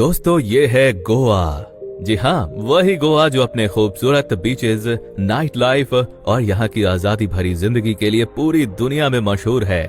दोस्तों ये है गोवा। जी हाँ, वही गोवा जो अपने खूबसूरत बीचेस, नाइट लाइफ और यहाँ की आजादी भरी जिंदगी के लिए पूरी दुनिया में मशहूर है।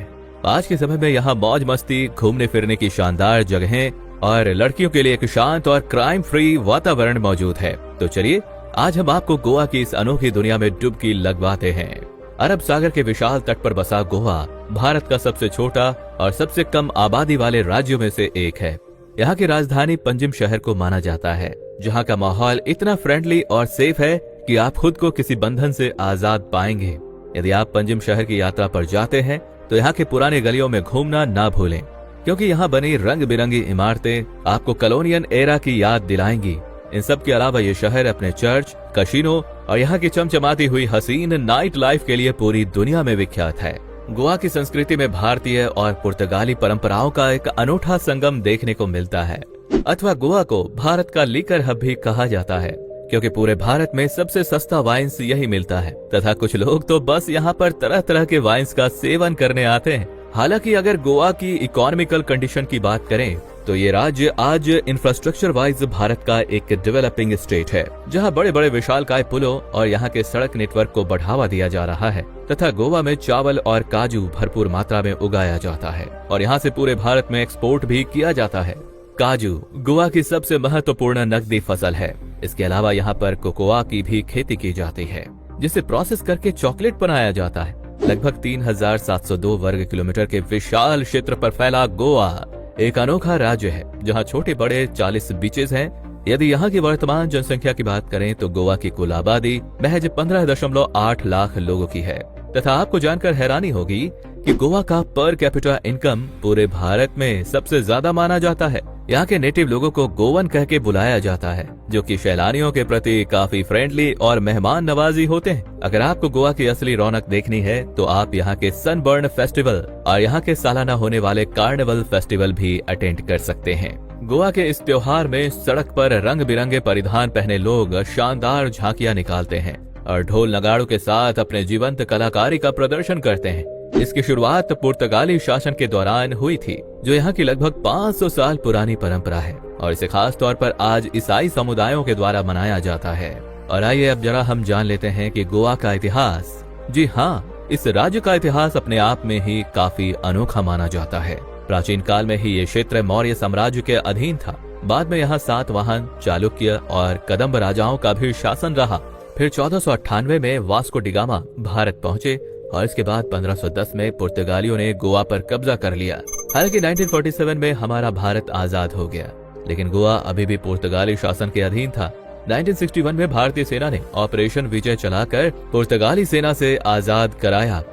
आज के समय में यहाँ मौज मस्ती, घूमने फिरने की शानदार जगहें और लड़कियों के लिए एक शांत और क्राइम फ्री वातावरण मौजूद है। तो चलिए आज हम आपको गोवा की इस अनोखी दुनिया में डुबकी लगवाते हैं। अरब सागर के विशाल तट पर बसा गोवा भारत का सबसे छोटा और सबसे कम आबादी वाले राज्यों में से एक है। यहाँ की राजधानी पंजिम शहर को माना जाता है, जहाँ का माहौल इतना फ्रेंडली और सेफ है कि आप खुद को किसी बंधन से आजाद पाएंगे। यदि आप पंजिम शहर की यात्रा पर जाते हैं तो यहाँ के पुराने गलियों में घूमना ना भूलें, क्योंकि यहाँ बनी रंग बिरंगी इमारतें आपको कॉलोनियल एरा की याद दिलाएंगी। इन सब के अलावा ये शहर अपने चर्च, कसिनो और यहाँ की चमचमाती हुई हसीन नाइट लाइफ के लिए पूरी दुनिया में विख्यात है। गोवा की संस्कृति में भारतीय और पुर्तगाली परंपराओं का एक अनूठा संगम देखने को मिलता है, अथवा गोवा को भारत का लीकर हब भी कहा जाता है, क्योंकि पूरे भारत में सबसे सस्ता वाइन्स यही मिलता है तथा कुछ लोग तो बस यहाँ पर तरह तरह के वाइन्स का सेवन करने आते हैं। हालांकि अगर गोवा की इकोनॉमिकल कंडीशन की बात करें तो ये राज्य आज इंफ्रास्ट्रक्चर वाइज भारत का एक डेवलपिंग स्टेट है, जहां बड़े बड़े विशालकाय पुलों और यहाँ के सड़क नेटवर्क को बढ़ावा दिया जा रहा है तथा गोवा में चावल और काजू भरपूर मात्रा में उगाया जाता है और यहाँ से पूरे भारत में एक्सपोर्ट भी किया जाता है। काजू गोवा की सबसे महत्वपूर्ण नकदी फसल है। इसके अलावा यहाँ पर कोकोआ की भी खेती की जाती है, जिसे प्रोसेस करके चॉकलेट बनाया जाता है। लगभग 3702 वर्ग किलोमीटर के विशाल क्षेत्र पर फैला गोवा एक अनोखा राज्य है, जहां छोटे बड़े 40 बीचेस हैं। यदि यहाँ की वर्तमान जनसंख्या की बात करें तो गोवा की कुल आबादी महज 15.8 लाख लोगों की है तथा आपको जानकर हैरानी होगी कि गोवा का पर कैपिटा इनकम पूरे भारत में सबसे ज्यादा माना जाता है। यहाँ के नेटिव लोगों को गोवन कह के बुलाया जाता है, जो कि सैलानियों के प्रति काफी फ्रेंडली और मेहमान नवाजी होते हैं। अगर आपको गोवा की असली रौनक देखनी है तो आप यहाँ के सनबर्न फेस्टिवल और यहाँ के सालाना होने वाले कार्निवल फेस्टिवल भी अटेंड कर सकते हैं। गोवा के इस त्योहार में सड़क पर रंग बिरंगे परिधान पहने लोग शानदार झांकियां निकालते हैं और ढोल नगाड़ों के साथ अपने जीवंत कलाकारी का प्रदर्शन करते हैं। इसकी शुरुआत पुर्तगाली शासन के दौरान हुई थी, जो यहाँ की लगभग 500 साल पुरानी परंपरा है और इसे खास तौर पर आज ईसाई समुदायों के द्वारा मनाया जाता है। और आइए अब जरा हम जान लेते हैं कि गोवा का इतिहास। जी हाँ, इस राज्य का इतिहास अपने आप में ही काफी अनोखा माना जाता है। प्राचीन काल में ही ये क्षेत्र मौर्य साम्राज्य के अधीन था। बाद में यहाँ सातवाहन, चालुक्य और कदम्ब राजाओं का भी शासन रहा। फिर 1498 में वास्को डी गामा भारत पहुँचे और इसके बाद 1510 में पुर्तगालियों ने गोवा पर कब्जा कर लिया। हालांकि 1947 में हमारा भारत आजाद हो गया, लेकिन गोवा अभी भी पुर्तगाली शासन के अधीन था। 1961 में भारतीय सेना ने ऑपरेशन विजय चलाकर पुर्तगाली सेना से आजाद कराया।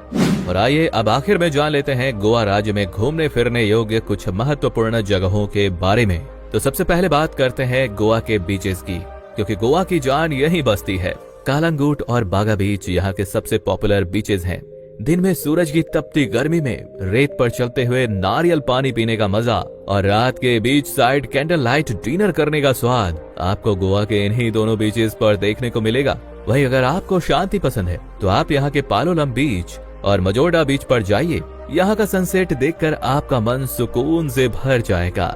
और आइए अब आखिर में जान लेते हैं गोवा राज्य में घूमने फिरने योग्य कुछ महत्वपूर्ण जगहों के बारे में। तो सबसे पहले बात करते हैं गोवा के बीचेस की, क्योंकि गोवा की जान यही बसती है। कालंगूट और बागा बीच यहाँ के सबसे पॉपुलर बीचेस हैं। दिन में सूरज की तपती गर्मी में रेत पर चलते हुए नारियल पानी पीने का मजा और रात के beach side candle light dinner करने का स्वाद आपको गोवा के इन्हीं दोनों बीचेस पर देखने को मिलेगा। वहीं अगर आपको शांति पसंद है तो आप यहाँ के पालोलम बीच और मजोर्डा बीच पर जाइए। यहाँ का सनसेट देखकर आपका मन सुकून से भर जाएगा।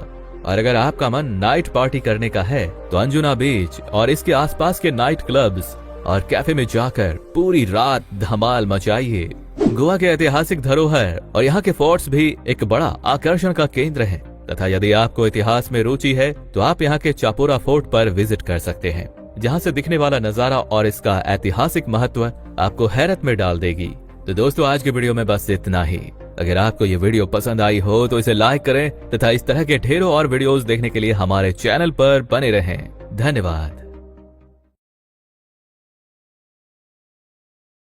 और अगर आपका मन नाइट पार्टी करने का है तो अंजुना बीच और इसके आसपास के नाइट क्लब्स और कैफे में जाकर पूरी रात धमाल मचाइए। गोवा के ऐतिहासिक धरोहर और यहाँ के फोर्ट्स भी एक बड़ा आकर्षण का केंद्र है तथा यदि आपको इतिहास में रुचि है तो आप यहाँ के चापोरा फोर्ट पर विजिट कर सकते हैं, जहाँ से दिखने वाला नजारा और इसका ऐतिहासिक महत्व आपको हैरत में डाल देगी। तो दोस्तों आज के वीडियो में बस इतना ही। अगर आपको ये वीडियो पसंद आई हो तो इसे लाइक करें तथा इस तरह के ढेरों और वीडियोस देखने के लिए हमारे चैनल पर बने रहें। धन्यवाद।